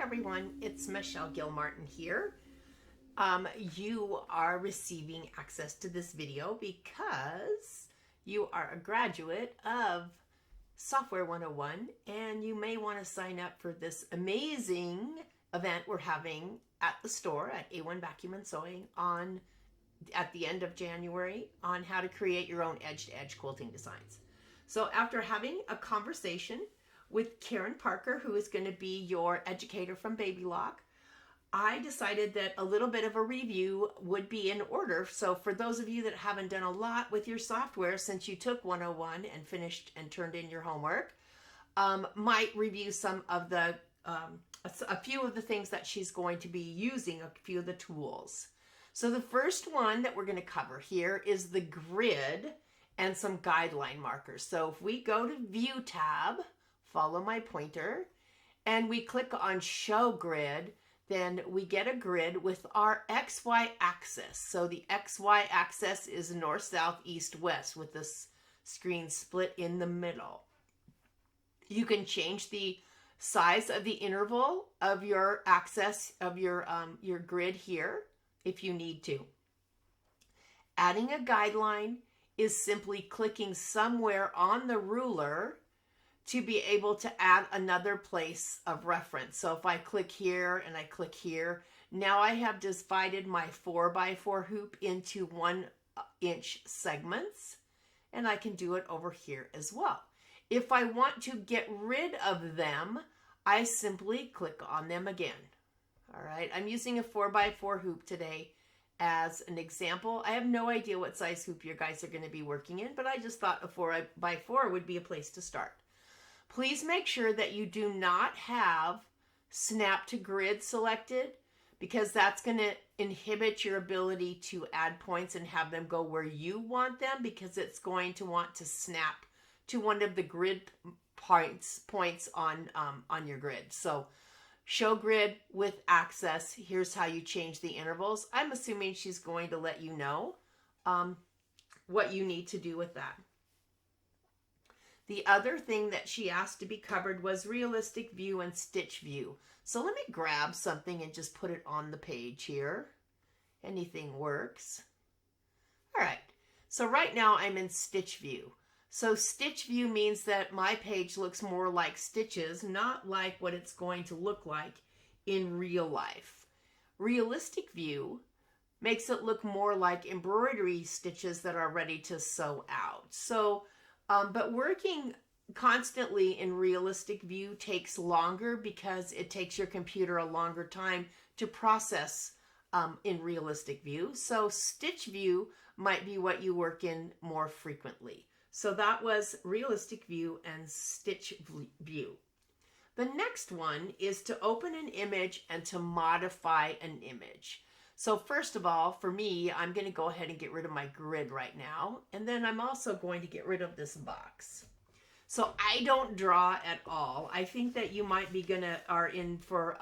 everyone, it's Michelle Gilmartin here. You are receiving access to this video because you are a graduate of Software 101 and you may want to sign up for this amazing event we're having at the store at A1 Vacuum and Sewing at the end of January on how to create your own edge-to-edge quilting designs. So after having a conversation with Karen Parker, who is going to be your educator from Baby Lock, I decided that a little bit of a review would be in order. So for those of you that haven't done a lot with your software since you took 101 and finished and turned in your homework, might review some of the, a few of the things that she's going to be using, a few of the tools. So the first one that we're going to cover here is the grid and some guideline markers. So if we go to View tab, follow my pointer, and we click on Show Grid, then we get a grid with our XY axis. So the XY axis is north, south, east, west with this screen split in the middle. You can change the size of the interval of your axis of your grid here if you need to. Adding a guideline is simply clicking somewhere on the ruler to be able to add another place of reference. So if I click here and I click here, now I have divided my 4x4 hoop into 1-inch segments, and I can do it over here as well. If I want to get rid of them, I simply click on them again. All right, I'm using a 4x4 hoop today as an example. I have no idea what size hoop you guys are going to be working in, but I just thought a 4x4 would be a place to start. Please make sure that you do not have snap to grid selected, because that's going to inhibit your ability to add points and have them go where you want them, because it's going to want to snap to one of the grid points on your grid. So show grid with access. Here's how you change the intervals. I'm assuming she's going to let you know what you need to do with that. The other thing that she asked to be covered was realistic view and stitch view. So let me grab something and just put it on the page here. Anything works. All right, so right now I'm in stitch view. So stitch view means that my page looks more like stitches, not like what it's going to look like in real life. Realistic view makes it look more like embroidery stitches that are ready to sew out. So but working constantly in realistic view takes longer because it takes your computer a longer time to process in realistic view. So stitch view might be what you work in more frequently. So that was realistic view and stitch view. The next one is to open an image and to modify an image. So first of all, for me, I'm going to go ahead and get rid of my grid right now. And then I'm also going to get rid of this box. So I don't draw at all. I think that you might be are in for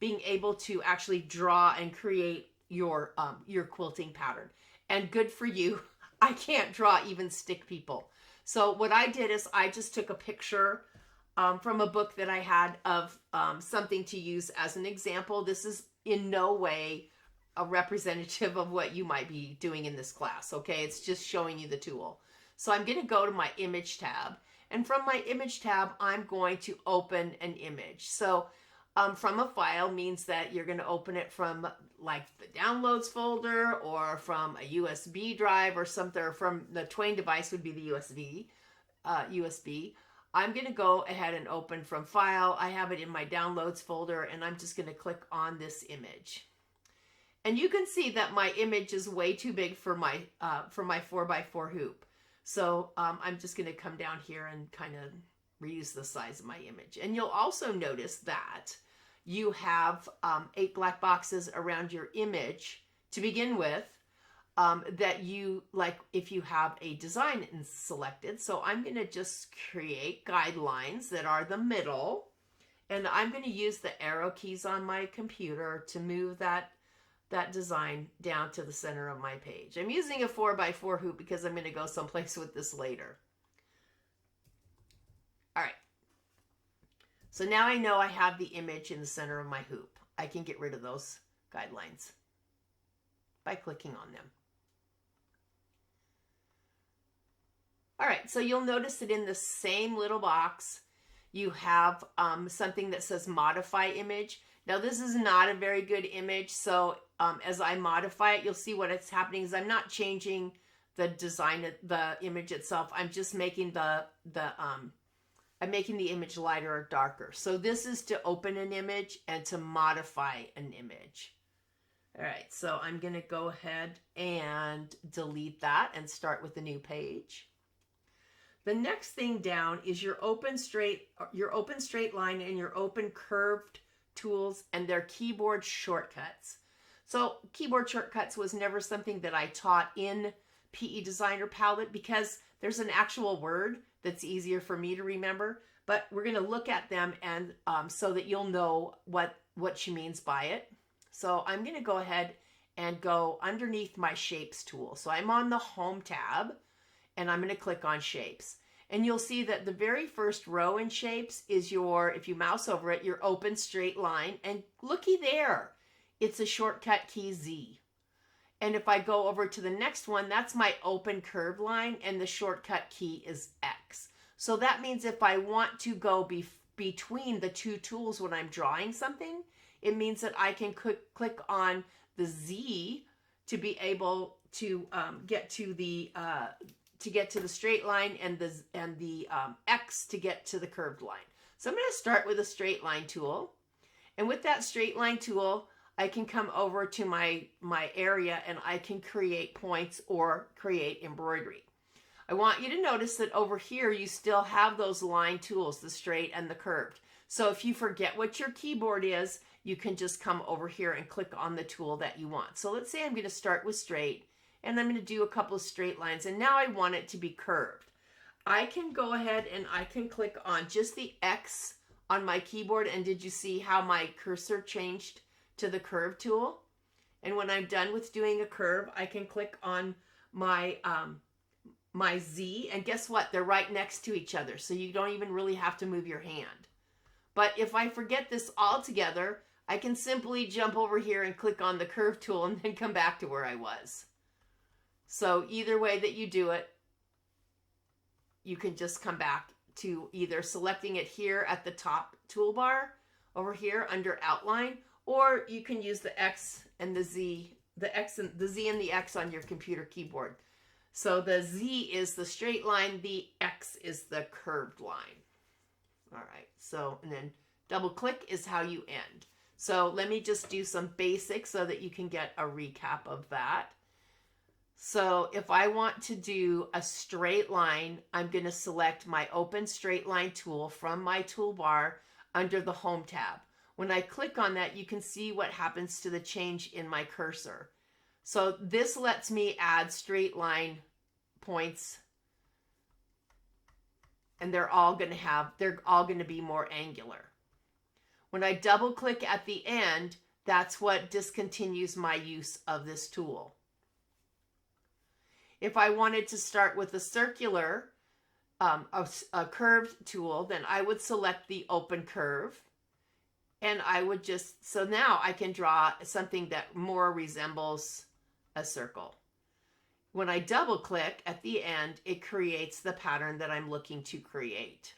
being able to actually draw and create your quilting pattern. And good for you. I can't draw even stick people. So what I did is I just took a picture from a book that I had of something to use as an example. This is in no way a representative of what you might be doing in this class, okay? It's just showing you the tool. So I'm going to go to my image tab, and from my image tab, I'm going to open an image. So from a file means that you're going to open it from like the downloads folder or from a USB drive or something, or from the Twain device would be the USB. I'm going to go ahead and open from file. I have it in my downloads folder, and I'm just going to click on this image. And you can see that my image is way too big for my 4x4 hoop. So I'm just going to come down here and kind of reduce the size of my image. And you'll also notice that you have 8 black boxes around your image to begin with that you, like if you have a design selected. So I'm going to just create guidelines that are the middle. And I'm going to use the arrow keys on my computer to move that design down to the center of my page. I'm using a 4x4 hoop because I'm going to go someplace with this later. All right. So now I know I have the image in the center of my hoop. I can get rid of those guidelines by clicking on them. All right, so you'll notice that in the same little box, you have something that says modify image. Now this is not a very good image, so as I modify it, you'll see what it's happening is I'm not changing the design of the image itself. I'm just making I'm making the image lighter or darker. So this is to open an image and to modify an image. All right, so I'm gonna go ahead and delete that and start with a new page. The next thing down is your open straight line and your open curved tools and their keyboard shortcuts. So keyboard shortcuts was never something that I taught in PE Designer Palette because there's an actual word that's easier for me to remember, but we're going to look at them and so that you'll know what she means by it. So I'm going to go ahead and go underneath my shapes tool. So I'm on the home tab and I'm going to click on shapes. And you'll see that the very first row in shapes is your, if you mouse over it, your open straight line. And looky there, it's a shortcut key Z. And if I go over to the next one, that's my open curved line and the shortcut key is X. So that means if I want to go between the two tools when I'm drawing something, it means that I can click on the Z to be able to get to the straight line and the X to get to the curved line. So I'm going to start with a straight line tool. And with that straight line tool, I can come over to my area and I can create points or create embroidery. I want you to notice that over here, you still have those line tools, the straight and the curved. So if you forget what your keyboard is, you can just come over here and click on the tool that you want. So let's say I'm going to start with straight. And I'm going to do a couple of straight lines. And now I want it to be curved. I can go ahead and I can click on just the X on my keyboard. And did you see how my cursor changed to the curve tool? And when I'm done with doing a curve, I can click on my Z. And guess what? They're right next to each other. So you don't even really have to move your hand. But if I forget this altogether, I can simply jump over here and click on the curve tool and then come back to where I was. So either way that you do it, you can just come back to either selecting it here at the top toolbar over here under outline, or you can use the X and the Z, the Z and the X on your computer keyboard. So the Z is the straight line, the X is the curved line. All right, so, and then double click is how you end. So let me just do some basics so that you can get a recap of that. So if I want to do a straight line, I'm going to select my open straight line tool from my toolbar under the home tab. When I click on that, you can see what happens to the change in my cursor. So this lets me add straight line points, and they're all going to be more angular. When I double click at the end, that's what discontinues my use of this tool. If I wanted to start with a circular, a curved tool, then I would select the open curve. And I would just, so now I can draw something that more resembles a circle. When I double click at the end, it creates the pattern that I'm looking to create.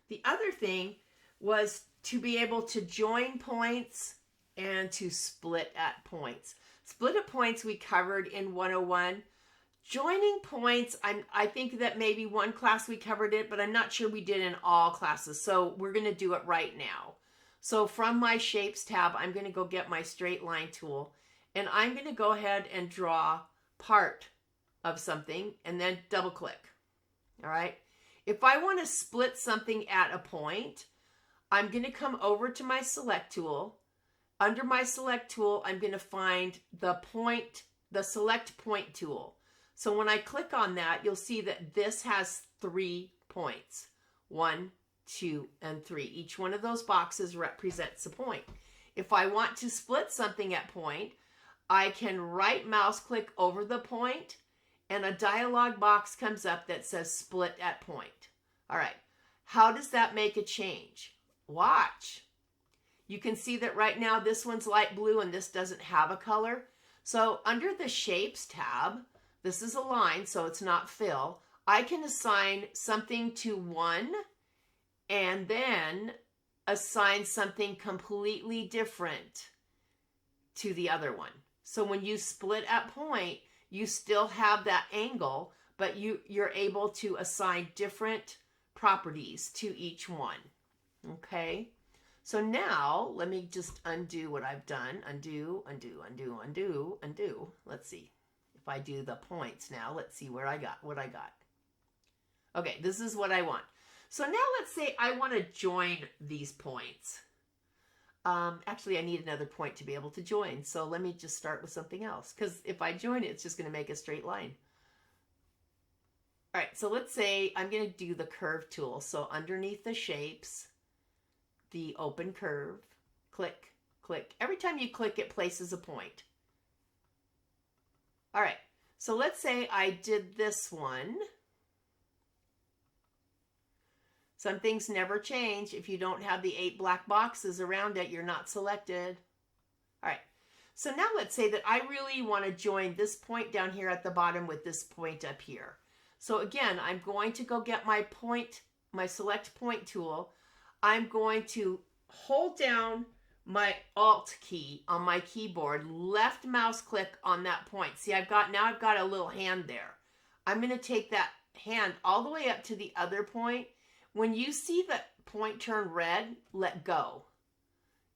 The other thing was to be able to join points and to split at points. Split at points we covered in 101. Joining points, I think that maybe one class we covered it, but I'm not sure we did in all classes. So we're going to do it right now. So from my Shapes tab, I'm going to go get my straight line tool. And I'm going to go ahead and draw part of something and then double click. All right. If I want to split something at a point, I'm going to come over to my select tool. Under my select tool, I'm going to find the select point tool. So when I click on that, you'll see that this has 3 points. 1, 2, and 3. Each one of those boxes represents a point. If I want to split something at point, I can right mouse click over the point and a dialog box comes up that says split at point. All right, how does that make a change? Watch. You can see that right now this one's light blue and this doesn't have a color. So under the Shapes tab, this is a line, so it's not fill. I can assign something to one and then assign something completely different to the other one. So when you split at point, you still have that angle, but you're able to assign different properties to each one. Okay? So now let me just undo what I've done. Undo, undo, undo, undo, undo. Let's see. If I do the points now, let's see what I got. Okay, this is what I want. So now let's say I want to join these points. Actually, I need another point to be able to join. So let me just start with something else. Because if I join it, it's just going to make a straight line. All right, so let's say I'm going to do the curve tool. So underneath the shapes, the open curve, click, click. Every time you click, it places a point. All right, so let's say I did this one. Some things never change. If you don't have the 8 black boxes around it, you're not selected. All right, so now let's say that I really want to join this point down here at the bottom with this point up here. So again, I'm going to go get my point, my select point tool. I'm going to hold down my Alt key on my keyboard, left mouse click on that point. See, I've got a little hand there. I'm going to take that hand all the way up to the other point. When you see the point turn red, let go.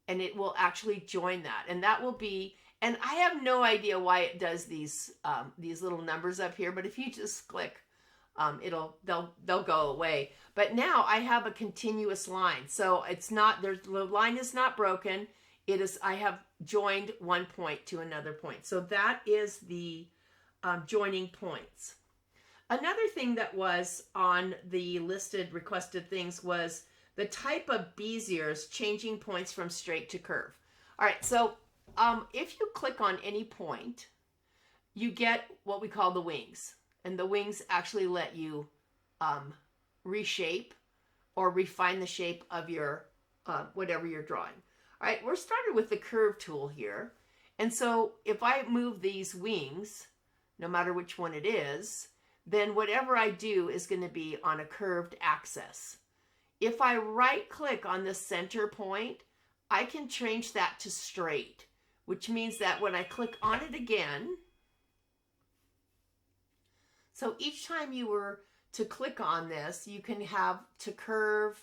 And it will actually join that. And that will be, and I have no idea why it does these little numbers up here, but if you just click, they'll go away. But now I have a continuous line. So it's not, the line is not broken. It is, I have joined one point to another point. So that is the joining points. Another thing that was on the listed requested things was the type of Beziers changing points from straight to curve. All right, so if you click on any point, you get what we call the wings. And the wings actually let you reshape or refine the shape of your whatever you're drawing. All right, we're started with the curve tool here. And so if I move these wings, no matter which one it is, then whatever I do is going to be on a curved axis. If I right click on the center point, I can change that to straight, which means that when I click on it again, so each time you were to click on this, you can have to curve,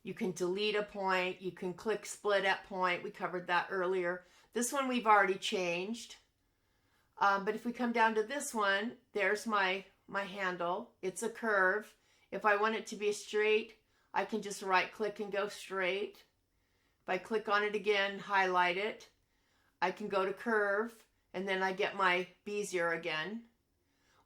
you can delete a point, you can click split at point. We covered that earlier. This one we've already changed. But if we come down to this one, there's my handle. It's a curve. If I want it to be straight, I can just right click and go straight. If I click on it again, highlight it, I can go to curve, and then I get my Bezier again.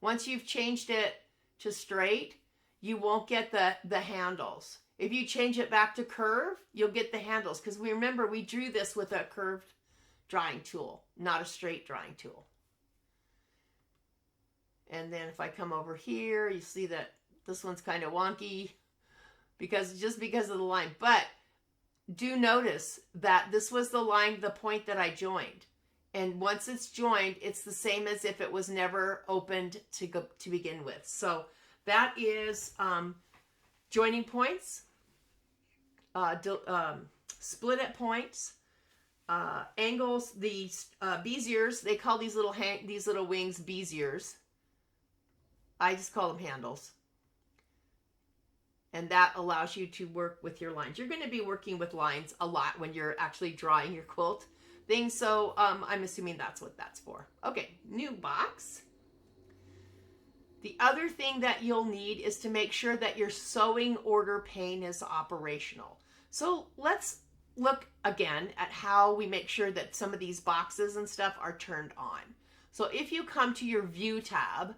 Once you've changed it to straight, you won't get the handles. If you change it back to curve, you'll get the handles, because we remember we drew this with a curved drawing tool, not a straight drawing tool. And then if I come over here, you see that this one's kind of wonky because of the line. But do notice that this was the line, the point that I joined. And once it's joined, it's the same as if it was never opened to begin with. So that is joining points, split at points, angles, the Beziers. They call these little wings Beziers. I just call them handles. And that allows you to work with your lines. You're going to be working with lines a lot when you're actually drawing your quilt thing. So I'm assuming that's what that's for. Okay, new box. The other thing that you'll need is to make sure that your sewing order pane is operational. So let's look again at how we make sure that some of these boxes and stuff are turned on. So if you come to your View tab,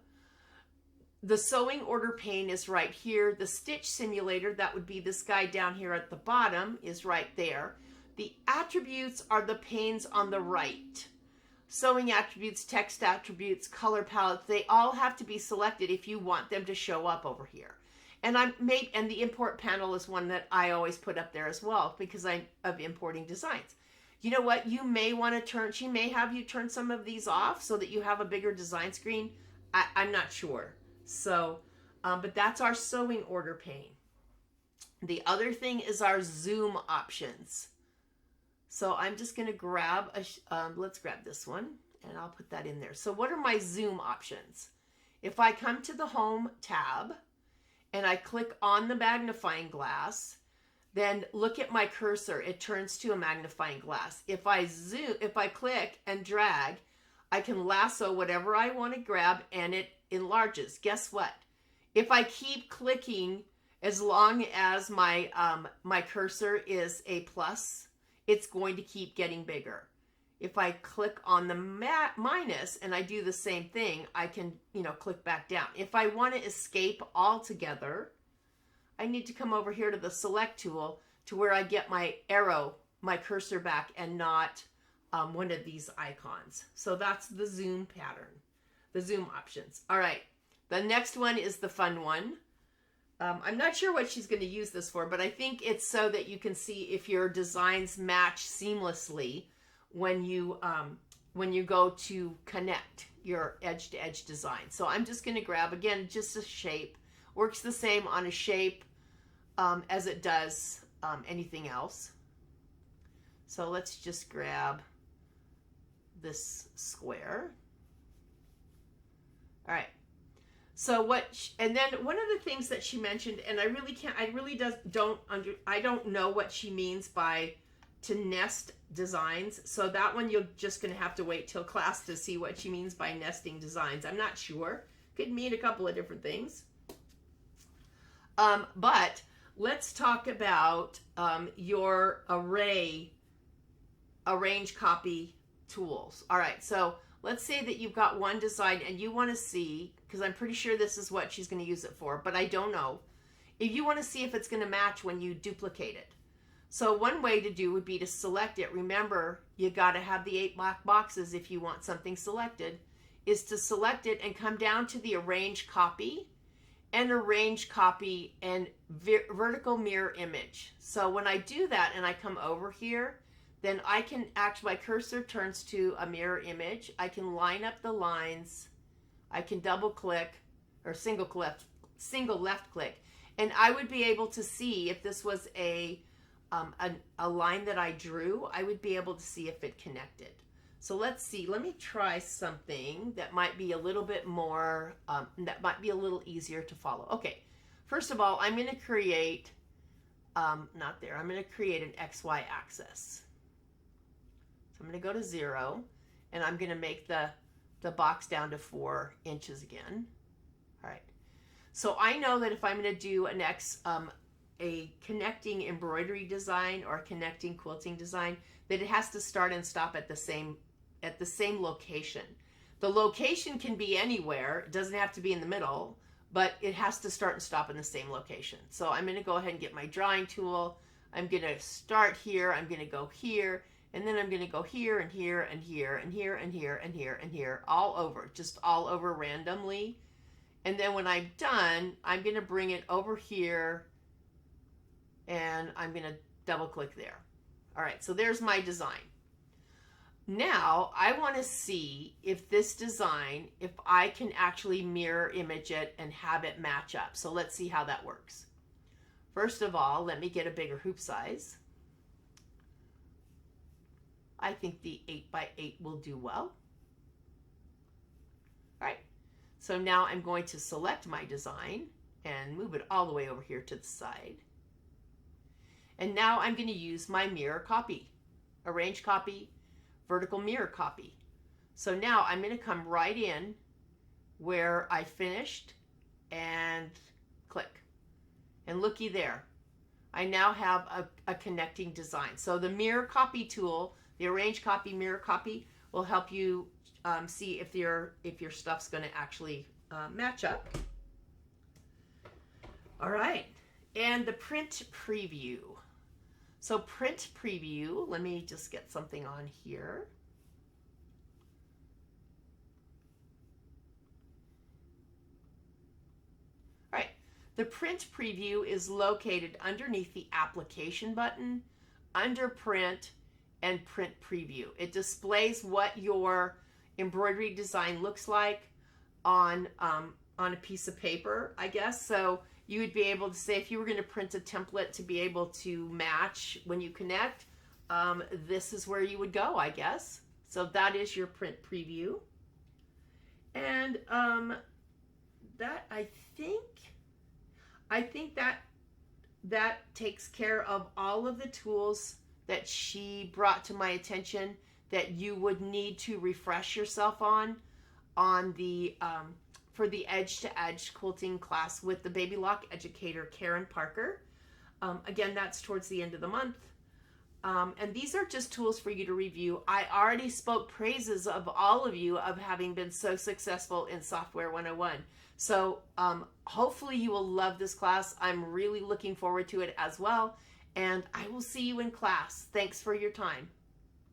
the sewing order pane is right here. The stitch simulator, that would be this guy down here at the bottom, is right there. The attributes are the panes on the right. Sewing attributes, text attributes, color palettes, they all have to be selected if you want them to show up over here. and the import panel is one that I always put up there as well because I'm of importing designs. You know what? You may want to turn, she may have you turn some of these off so that you have a bigger design screen. I'm not sure. So, but that's our sewing order pane. The other thing is our zoom options. So I'm just going to grab let's grab this one and I'll put that in there. So what are my zoom options? If I come to the home tab and I click on the magnifying glass, then look at my cursor, it turns to a magnifying glass. If I click and drag, I can lasso whatever I want to grab and it enlarges. Guess what? If I keep clicking, as long as my my cursor is a plus, it's going to keep getting bigger. If I click on the minus and I do the same thing, I can, click back down. If I want to escape altogether, I need to come over here to the select tool to where I get my arrow, my cursor back and not one of these icons. So that's the zoom pattern, the zoom options. All right, the next one is the fun one. I'm not sure what she's going to use this for, but I think it's so that you can see if your designs match seamlessly when you go to connect your edge-to-edge design. So I'm just going to grab, again, just a shape. Works the same on a shape as it does anything else. So let's just grab this square. All right. So and then one of the things that she mentioned, and I don't know what she means by to nest designs. So that one you're just going to have to wait till class to see what she means by nesting designs. I'm not sure. Could mean a couple of different things. But let's talk about your arrange copy tools. All right, so let's say that you've got one design and you want to see, because I'm pretty sure this is what she's going to use it for, but I don't know. If you want to see if it's going to match when you duplicate it. So one way to do would be to select it. Remember, you got to have the 8 black boxes if you want something selected, is to select it and come down to the arrange copy and arrange copy and vertical mirror image. So when I do that and I come over here, then I can my cursor turns to a mirror image. I can line up the lines. I can double click or single left click. And I would be able to see if this was a line that I drew, I would be able to see if it connected. So let's see, let me try something that might be a little bit more, that might be a little easier to follow. Okay, first of all, I'm going to create, I'm going to create an XY axis. So I'm going to go to 0 and I'm going to make the box down to 4 inches again. All right. So I know that if I'm going to do a connecting embroidery design or a connecting quilting design, that it has to start and stop at the same location. The location can be anywhere. It doesn't have to be in the middle, but it has to start and stop in the same location. So I'm going to go ahead and get my drawing tool. I'm going to start here. I'm going to go here. And then I'm going to go here and here and here and here and here and here and here, all over, just all over randomly. And then when I'm done, I'm going to bring it over here and I'm going to double click there. All right, so there's my design. Now I want to see if this design, if I can actually mirror image it and have it match up. So let's see how that works. First of all, let me get a bigger hoop size. I think the 8x8 will do well. All right, so now I'm going to select my design and move it all the way over here to the side. And now I'm going to use my mirror copy, arrange copy, vertical mirror copy. So now I'm going to come right in where I finished and click. And looky there, I now have a connecting design. So the mirror copy tool, the arrange copy, mirror copy, will help you see if your stuff's going to actually match up. All right, and the print preview. So print preview, let me just get something on here. All right, The print preview is located underneath the application button, under print, and print preview. It displays what your embroidery design looks like on a piece of paper, I guess. So you would be able to say, if you were going to print a template to be able to match when you connect, this is where you would go, I guess. So that is your print preview. And that I think that takes care of all of the tools that she brought to my attention that you would need to refresh yourself on the for the Edge to Edge quilting class with the Baby Lock educator Karen Parker. Again, that's towards the end of the month. And these are just tools for you to review. I already spoke praises of all of you of having been so successful in Software 101. So hopefully you will love this class. I'm really looking forward to it as well. And I will see you in class. Thanks for your time.